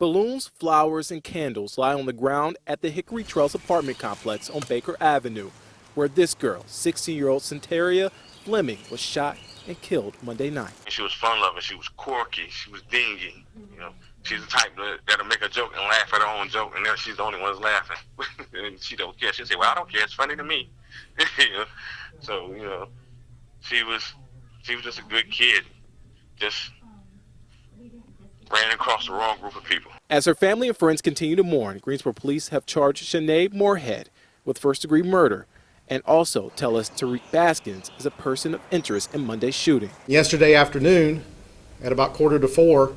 Balloons, flowers, and candles lie on the ground at the Hickory Trails apartment complex on Baker Avenue, where this girl, 16-year-old Centeria Fleming, was shot and killed Monday night. She was fun-loving. She was quirky. She was dingy. She's the type that'll make a joke and laugh at her own joke, and then she's the only one that's laughing. And she don't care. She'll say, "Well, I don't care. It's funny to me." So she was just a good kid. Just ran across the wrong group of people. As her family and friends continue to mourn, Greensboro police have charged Shanae Moorhead with first-degree murder and also tell us Tariq Baskins is a person of interest in Monday's shooting. Yesterday afternoon, at about 3:45,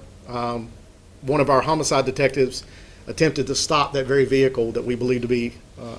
one of our homicide detectives attempted to stop that very vehicle that we believe to be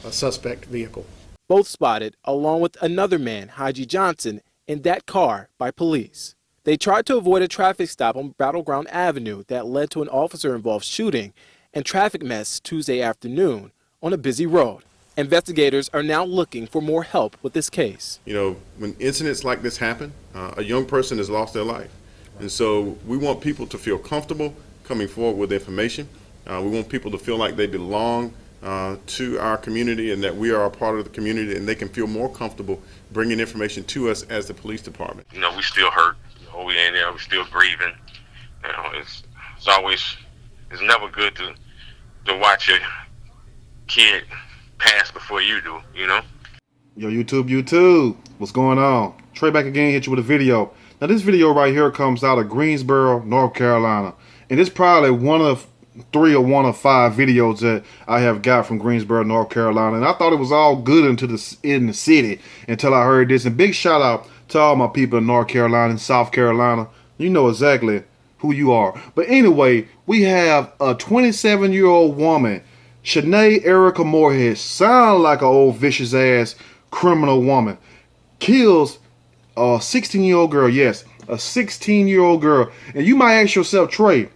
a suspect vehicle. Both spotted, along with another man, Haji Johnson, in that car by police. They tried to avoid a traffic stop on Battleground Avenue that led to an officer-involved shooting and traffic mess Tuesday afternoon on a busy road. Investigators are now looking for more help with this case. When incidents like this happen, a young person has lost their life. And so we want people to feel comfortable coming forward with information. We want people to feel like they belong to our community and that we are a part of the community, and they can feel more comfortable bringing information to us as the police department. We still hurt. We in there. We're still grieving. It's never good to watch a kid pass before you do. Yo, YouTube, what's going on? Trey back again, hit you with a video. Now this video right here comes out of Greensboro, North Carolina, and it's probably one of 3 or 1 of 5 videos that I have got from Greensboro, North Carolina, and I thought it was all good in the city until I heard this. And big shout out to all my people in North Carolina and South Carolina. You know exactly who you are. But anyway, we have a 27-year-old woman, Shanae Erica Moorhead, sound like an old vicious ass criminal woman, kills a 16-year-old girl. Yes, a 16-year-old girl. And you might ask yourself, Trey,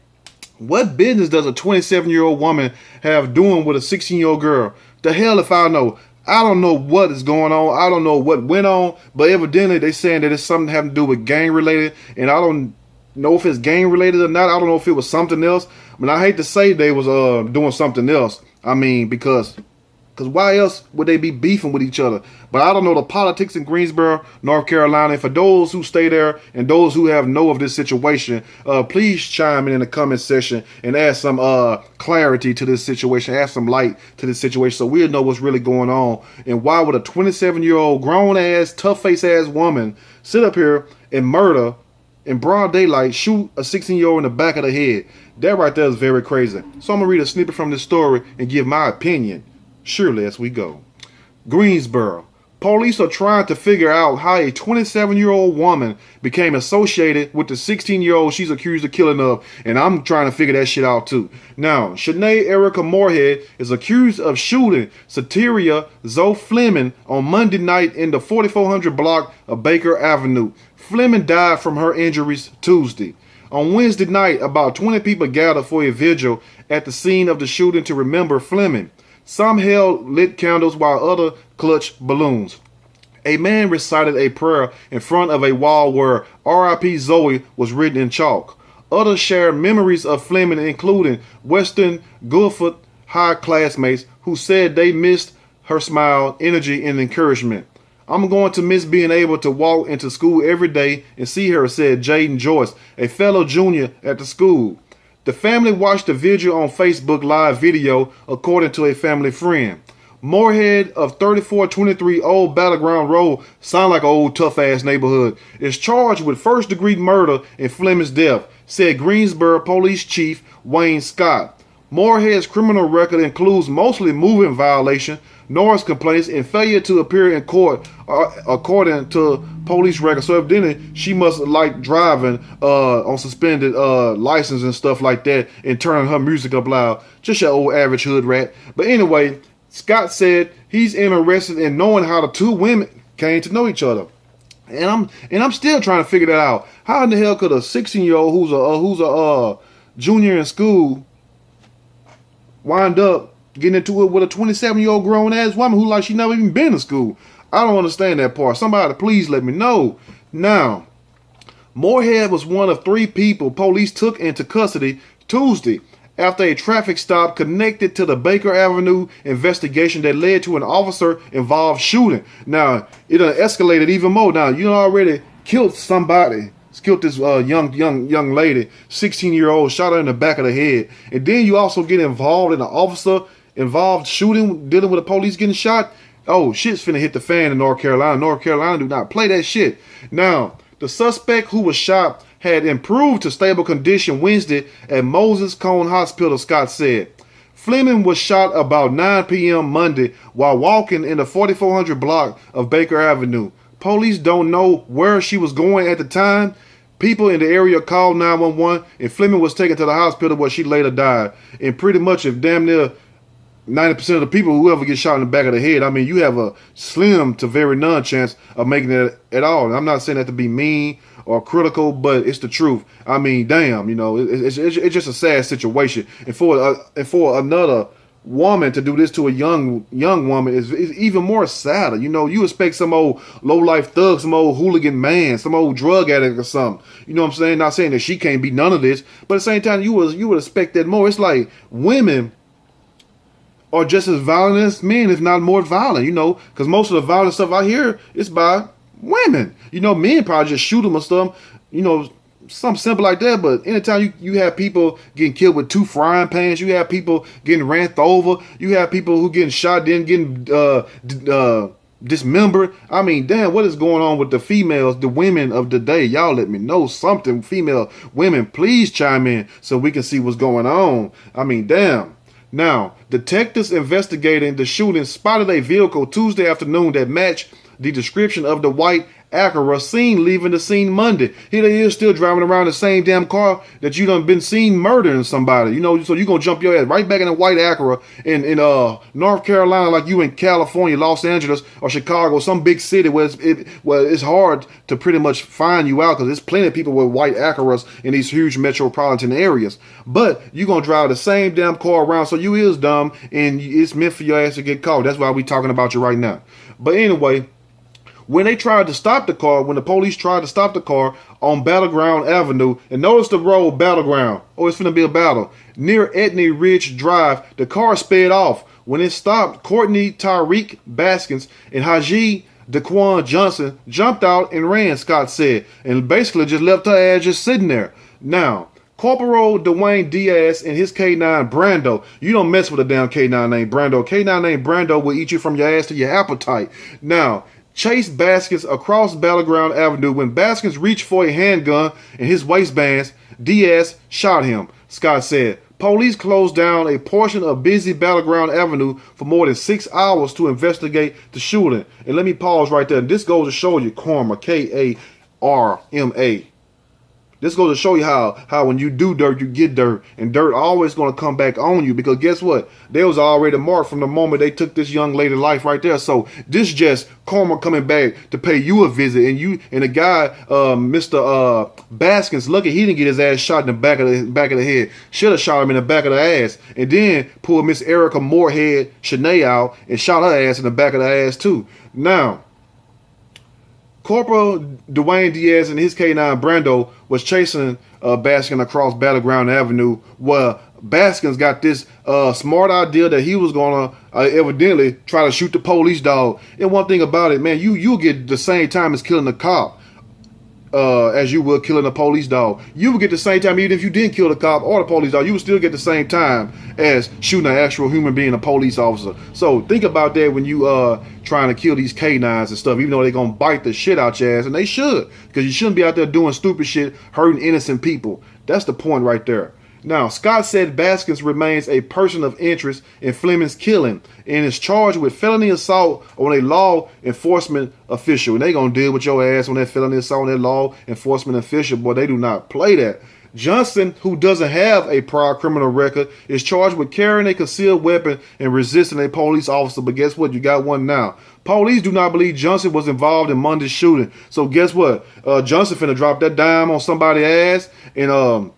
what business does a 27-year-old woman have doing with a 16-year-old girl? The hell if I know. I don't know what is going on. I don't know what went on, but evidently they're saying that it's something having to do with gang related, and I don't know if it's gang related or not. I don't know if it was something else. I mean, I hate to say they was doing something else. I mean, because why else would they be beefing with each other? But I don't know the politics in Greensboro, North Carolina. And for those who stay there and those who have know of this situation, please chime in the comment section and add some clarity to this situation, add some light to this situation so we'll know what's really going on. And why would a 27-year-old grown-ass, tough-face-ass woman sit up here and murder in broad daylight, shoot a 16-year-old in the back of the head? That right there is very crazy. So I'm going to read a snippet from this story and give my opinion. Surely as we go. Greensboro. Police are trying to figure out how a 27-year-old woman became associated with the 16-year-old she's accused of killing of, and I'm trying to figure that shit out too. Now, Shanae Erica Moorhead is accused of shooting Centeria Zoe Fleming on Monday night in the 4400 block of Baker Avenue. Fleming died from her injuries Tuesday. On Wednesday night, about 20 people gathered for a vigil at the scene of the shooting to remember Fleming. Some held lit candles while others clutched balloons. A man recited a prayer in front of a wall where R.I.P. Zoe was written in chalk. Others shared memories of Fleming, including Western Guilford High classmates who said they missed her smile, energy, and encouragement. "I'm going to miss being able to walk into school every day and see her," said Jaden Joyce, a fellow junior at the school. The family watched the vigil on Facebook Live video, according to a family friend. Moorhead of 3423 Old Battleground Road, sound like an old tough-ass neighborhood, is charged with first-degree murder in Fleming's death, said Greensboro Police Chief Wayne Scott. Moorhead's criminal record includes mostly movement violation, noise complaints, and failure to appear in court, according to police records. So evidently, she must like driving on suspended license and stuff like that, and turning her music up loud. Just your old average hood rat. But anyway, Scott said he's interested in knowing how the two women came to know each other. And I'm still trying to figure that out. How in the hell could a 16-year-old who's a junior in school wind up getting into it with a 27-year-old grown-ass woman who like she never even been to school? I don't understand that part. Somebody please let me know. Now, Moorhead was one of 3 people police took into custody Tuesday after a traffic stop connected to the Baker Avenue investigation that led to an officer-involved shooting. Now, it escalated even more. Now, you already killed somebody. Killed this young lady, 16-year-old, shot her in the back of the head. And then you also get involved in an officer-involved shooting, dealing with the police getting shot. Oh, shit's finna hit the fan in North Carolina. North Carolina do not play that shit. Now, the suspect who was shot had improved to stable condition Wednesday at Moses Cone Hospital, Scott said. Fleming was shot about 9 p.m. Monday while walking in the 4400 block of Baker Avenue. Police don't know where she was going at the time. People in the area called 911 and Fleming was taken to the hospital where she later died. And pretty much if damn near 90% of the people, whoever gets shot in the back of the head, I mean, you have a slim to very none chance of making it at all. And I'm not saying that to be mean or critical, but it's the truth. I mean, damn, you know, it's just a sad situation. And for another woman to do this to a young woman is even more sadder. You know, you expect some old low-life thug, some old hooligan man, some old drug addict or something. You know what I'm saying? Not saying that she can't be none of this, but at the same time, you would expect that more. It's like women are just as violent as men, if not more violent, you know, because most of the violent stuff I hear is by women. You know, men probably just shoot them or stuff, you know, something simple like that. But anytime you have people getting killed with 2 frying pans, you have people getting ran over, you have people who getting shot, then getting dismembered. I mean, damn, what is going on with the females, the women of the day? Y'all let me know something. Female women, please chime in so we can see what's going on. I mean, damn. Now, detectives investigating the shooting spotted a vehicle Tuesday afternoon that matched the description of the white Acura seen leaving the scene Monday. Here they is still driving around the same damn car that you done been seen murdering somebody. You know, so you gonna jump your ass right back in the white Acura in North Carolina like you in California, Los Angeles, or Chicago, some big city where it's hard to pretty much find you out because there's plenty of people with white Acuras in these huge metropolitan areas. But you gonna drive the same damn car around, so you is dumb and it's meant for your ass to get caught. That's why we talking about you right now. But anyway, when the police tried to stop the car on Battleground Avenue, and notice the road Battleground, it's finna be a battle, near Etney Ridge Drive, the car sped off. When it stopped, Courtney Tyreek Baskins and Haji Daquan Johnson jumped out and ran, Scott said, and basically just left her ass just sitting there. Now, Corporal Dwayne Diaz and his K9 Brando. You don't mess with a damn K9 named Brando. K9 named Brando will eat you from your ass to your appetite. Now, chased Baskins across Battleground Avenue. When Baskins reached for a handgun in his waistbands, Diaz shot him, Scott said. Police closed down a portion of busy Battleground Avenue for more than 6 hours to investigate the shooting. And let me pause right there. This goes to show you karma, K-A-R-M-A. This goes to show you how when you do dirt, you get dirt. And dirt always going to come back on you. Because guess what? They was already marked from the moment they took this young lady's life right there. So this just karma coming back to pay you a visit. And the guy, Mr. Baskins, lucky he didn't get his ass shot in the back of the head. Should have shot him in the back of the ass. And then pulled Miss Erica Moorhead Shanae out and shot her ass in the back of the ass too. Now, Corporal Dwayne Diaz and his K9 Brando was chasing Baskins across Battleground Avenue, where Baskins got this smart idea that he was gonna evidently try to shoot the police dog. And one thing about it, man, you'll get the same time as killing the cop as you would killing a police dog. You would get the same time, even if you didn't kill the cop or the police dog, you would still get the same time as shooting an actual human being, a police officer. So think about that when you trying to kill these K9s and stuff, even though they're gonna bite the shit out your ass, and they should, because you shouldn't be out there doing stupid shit, hurting innocent people. That's the point right there. Now, Scott said Baskins remains a person of interest in Fleming's killing and is charged with felony assault on a law enforcement official. And they gonna deal with your ass on that felony assault on that law enforcement official. Boy, they do not play that. Johnson, who doesn't have a prior criminal record, is charged with carrying a concealed weapon and resisting a police officer. But guess what? You got one now. Police do not believe Johnson was involved in Monday's shooting. So guess what? Johnson finna drop that dime on somebody's ass, and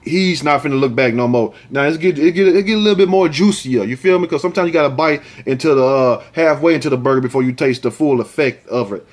he's not finna look back no more. Now it get a little bit more juicier. You feel me? Because sometimes you gotta bite into the halfway into the burger before you taste the full effect of it.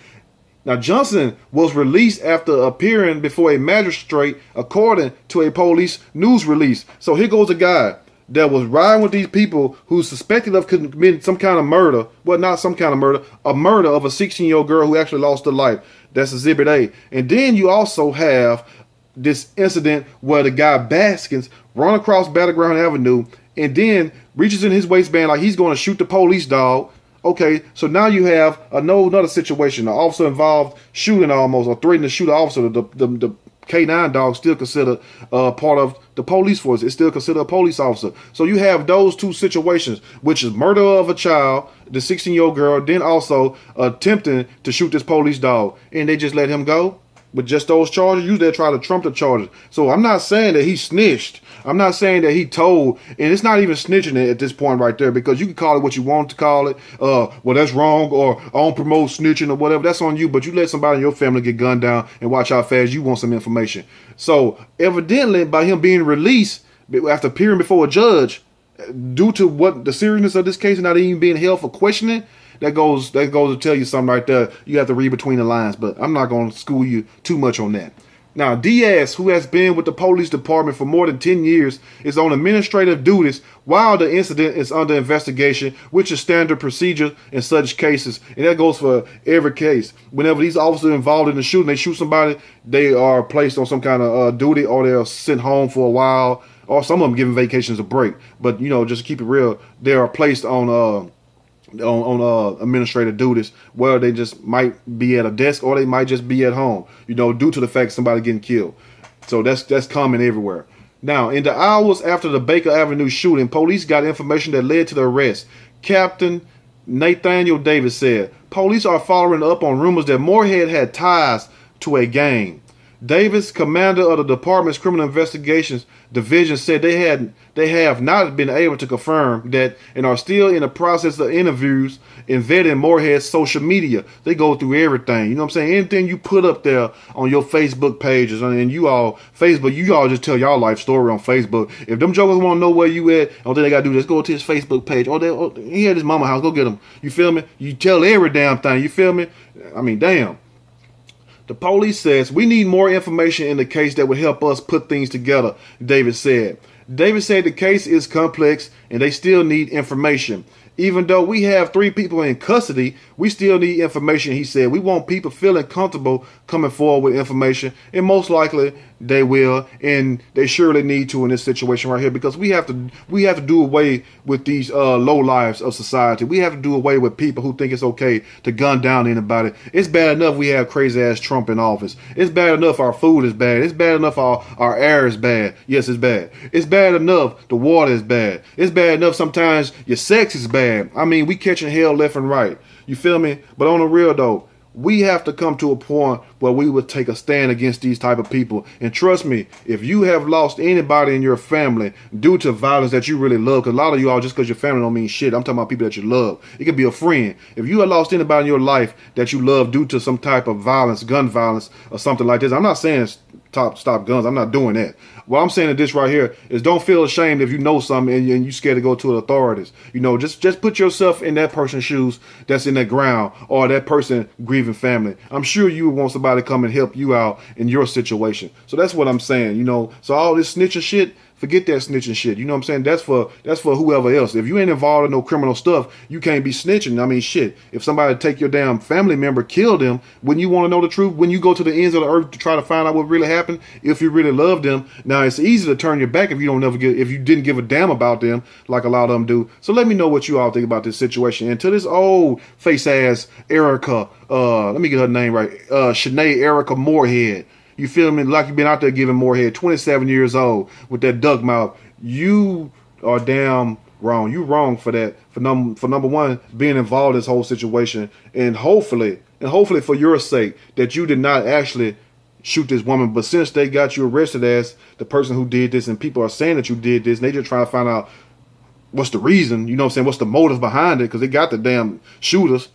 Now, Johnson was released after appearing before a magistrate, according to a police news release. So here goes a guy that was riding with these people who suspected of committing some kind of murder. Well, not some kind of murder, a murder of a 16-year-old girl who actually lost her life. That's Exhibit A. And then you also have this incident where the guy Baskins run across Battleground Avenue and then reaches in his waistband like he's going to shoot the police dog. Okay, so now you have another situation. The officer involved shooting almost, or threatening to shoot an officer. The K9 dog still considered part of the police force. It's still considered a police officer. So you have those two situations, which is murder of a child, the 16-year-old girl, then also attempting to shoot this police dog. And they just let him go with just those charges. Usually they try to trump the charges. So I'm not saying that he snitched. I'm not saying that he told, and it's not even snitching at this point right there, because you can call it what you want to call it. Well, that's wrong, or I don't promote snitching or whatever. That's on you, but you let somebody in your family get gunned down and watch how fast you want some information. So evidently, by him being released after appearing before a judge, due to what the seriousness of this case and not even being held for questioning, that goes to tell you something right there. You have to read between the lines, but I'm not going to school you too much on that. Now, Diaz, who has been with the police department for more than 10 years, is on administrative duties while the incident is under investigation, which is standard procedure in such cases. And that goes for every case. Whenever these officers are involved in the shooting, they shoot somebody, they are placed on some kind of duty, or they're sent home for a while, or some of them giving vacations a break. But, just to keep it real, they are placed on administrative duties where they just might be at a desk or they might just be at home, due to the fact somebody getting killed. So that's common everywhere. Now, in the hours after the Baker Avenue shooting, police got information that led to the arrest. Captain Nathaniel Davis said, police are following up on rumors that Moorhead had ties to a gang. Davis, commander of the department's criminal investigations division, said they have not been able to confirm that and are still in the process of interviews and vetting Moorhead's social media. They go through everything. You know what I'm saying? Anything you put up there on your Facebook pages, and you all just tell y'all life story on Facebook. If them jokers want to know where you at, all they got to do is go to his Facebook page. He at his mama house. Go get him. You feel me? You tell every damn thing. You feel me? I mean, damn. The police says, we need more information in the case that would help us put things together, Davis said. Davis said the case is complex and they still need information. Even though we have 3 people in custody, we still need information, he said. We want people feeling comfortable coming forward with information, and most likely they will, and they surely need to in this situation right here, because we have to do away with these low lives of society. We have to do away with people who think it's okay to gun down anybody. It's bad enough we have crazy ass Trump in office. It's bad enough our food is bad. It's bad enough our air is bad. Yes, it's bad. It's bad enough the water is bad. It's bad enough sometimes your sex is bad. I mean, we catching hell left and right. You feel me? But on the real though, we have to come to a point where we would take a stand against these type of people. And trust me, if you have lost anybody in your family due to violence that you really love, because a lot of you all, just because your family don't mean shit, I'm talking about people that you love. It could be a friend. If you have lost anybody in your life that you love due to some type of violence, gun violence or something like this, I'm not saying stop guns. I'm not doing that. What I'm saying to this right here is don't feel ashamed if you know something and you scared to go to the authorities. Just put yourself in that person's shoes that's in that ground, or that person grieving family. I'm sure you would want somebody to come and help you out in your situation. So that's what I'm saying, So all this snitching shit, forget that snitching shit. You know what I'm saying? That's for whoever else. If you ain't involved in no criminal stuff, you can't be snitching. I mean, shit. If somebody take your damn family member, kill them, when you want to know the truth, when you go to the ends of the earth to try to find out what really happened, if you really love them, now it's easy to turn your back if you didn't give a damn about them, like a lot of them do. So let me know what you all think about this situation. And to this old face ass Erica, let me get her name right, Shanae Erica Moorhead. You feel me? Like you've been out there giving Moorhead, 27 years old with that duck mouth. You are damn wrong. You wrong for that. For number one, being involved in this whole situation, and hopefully for your sake that you did not actually shoot this woman. But since they got you arrested as the person who did this, and people are saying that you did this, and they just trying to find out what's the reason. You know what I'm saying? What's the motive behind it? Because they got the damn shooters.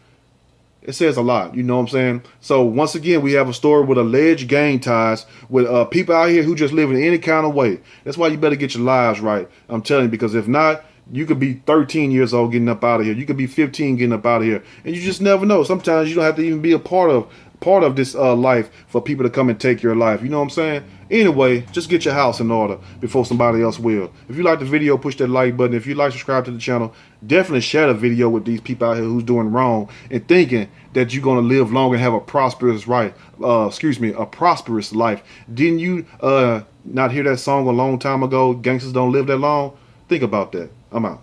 It says a lot, you know what I'm saying? So once again, we have a story with alleged gang ties with people out here who just live in any kind of way. That's why you better get your lives right. I'm telling you, because if not, you could be 13 years old getting up out of here. You could be 15 getting up out of here. And you just never know. Sometimes you don't have to even be a part of part of this life for people to come and take your life. You know what I'm saying? Anyway, just get your house in order before somebody else will. If you like the video, push that like button. If you like, subscribe to the channel. Definitely share the video with these people out here who's doing wrong and thinking that you're gonna live long and have a prosperous a prosperous life. Didn't you not hear that song a long time ago? Gangsters don't live that long. Think about that. I'm out.